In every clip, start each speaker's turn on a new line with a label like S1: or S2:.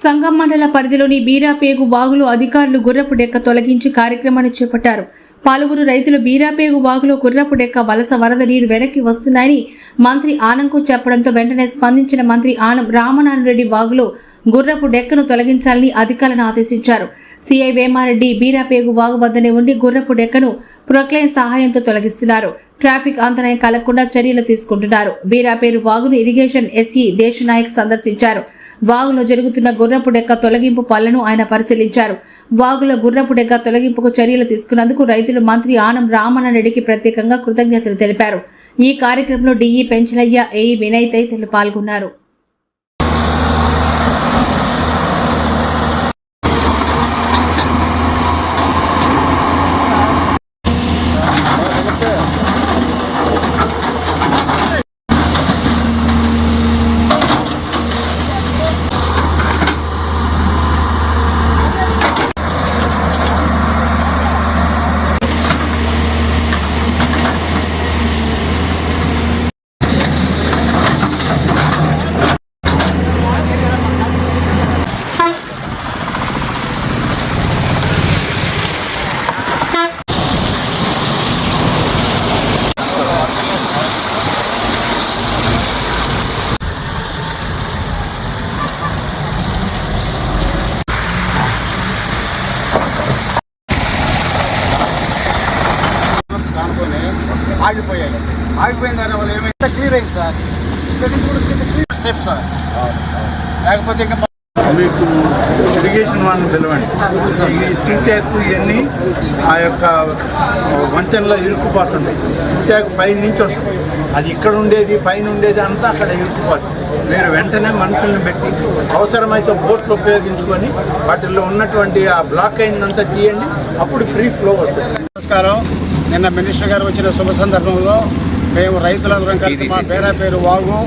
S1: సంగం మండల పరిధిలోని బీరాపేగు వాగులో అధికారులు గుర్రపు డెక్క తొలగించి కార్యక్రమాన్ని చేపట్టారు. పలువురు రైతులు బీరాపేగు వాగులో గుర్రపు డెక్క వలస వరద నీరు వెనక్కి వస్తున్నాయని మంత్రి ఆనంకు చెప్పడంతో వెంటనే స్పందించిన మంత్రి ఆనం రామనారాయణరెడ్డి వాగులో గుర్రపు డెక్కను తొలగించాలని అధికారులను ఆదేశించారు. సిఐ వేమారెడ్డి బీరాపేగు వాగు వద్దనే ఉండి గుర్రపు డెక్కను ప్రొక్లైన్ సహాయంతో తొలగిస్తున్నారు. ట్రాఫిక్ అంతరాయం కలగకుండా చర్యలు తీసుకుంటున్నారు. బీరాపేరు వాగును ఇరిగేషన్ ఎస్ఈ దేశనాయక్ సందర్శించారు. వాగులో జరుగుతున్న గుర్రపు డెక్క తొలగింపు పనులను ఆయన పరిశీలించారు. వాగులో గుర్రపు డెక్క తొలగింపుకు చర్యలు తీసుకున్నందుకు రైతులు మంత్రి ఆనం రామనారాయణరెడ్డికి ప్రత్యేకంగా కృతజ్ఞతలు తెలిపారు. ఈ కార్యక్రమంలో డిఈ పెంచలయ్య, ఏఈ వినయ్ తదితరులు పాల్గొన్నారు.
S2: ఆగిపోయిన దానివల్ల ఏమైతే క్లియర్ అయింది సార్. ఇక్కడ నుంచి కూడా సేఫ్ సార్. లేకపోతే ఇంకా మీకు ఇరిగేషన్ వాళ్ళని పిలవండి. ఈ టీటాక్ ఇవన్నీ ఆ యొక్క వంతెనలో ఇరుక్కుపోతుంటాయి. టీటాక్ పైన నుంచి వస్తుంది, అది ఇక్కడ ఉండేది పైన ఉండేది అంతా అక్కడ ఇరుక్కుపోతుంది. మీరు వెంటనే మనుషుల్ని పెట్టి అవసరమైతే బోట్లు ఉపయోగించుకొని వాటిల్లో ఉన్నటువంటి ఆ బ్లాక్ అయిందంతా తీయండి, అప్పుడు ఫ్రీ ఫ్లో వస్తుంది. నమస్కారం. నిన్న మినిస్టర్ గారు వచ్చిన శుభ సందర్భంలో మేము రైతులందరం కలిసి మా బీరాపేరు వాగు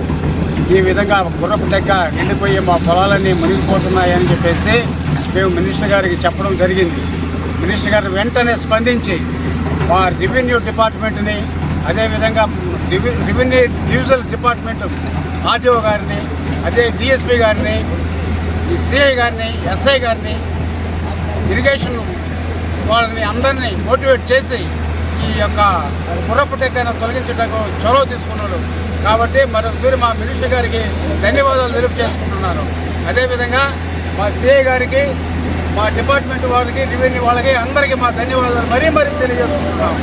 S2: ఈ విధంగా గుర్రపు డెక్క ఎండిపోయి మా పొలాలన్నీ మునిగిపోతున్నాయని చెప్పేసి మేము మినిస్టర్ గారికి చెప్పడం జరిగింది. మినిస్టర్ గారు వెంటనే స్పందించి మా రెవెన్యూ డిపార్ట్మెంట్ని, అదేవిధంగా రెవెన్యూ డివిజనల్ డిపార్ట్మెంట్ ఆర్డీఓ గారిని, అదే డిఎస్పీ గారిని, సిఐ గారిని, ఎస్ఐ గారిని, ఇరిగేషన్ వాళ్ళని అందరినీ మోటివేట్ చేసి ఈ యొక్క గుర్రపు డెక్కను తొలగించడానికి చొరవ తీసుకున్నాడు. కాబట్టి మరొకసారి మా మినిస్టర్ గారికి ధన్యవాదాలు తెలియజేసుకుంటున్నాను. అదేవిధంగా మా సిఐ గారికి, మా డిపార్ట్మెంట్ వాళ్ళకి, రెవెన్యూ వాళ్ళకి అందరికీ మా ధన్యవాదాలు మరీ తెలియజేసుకుంటున్నాం.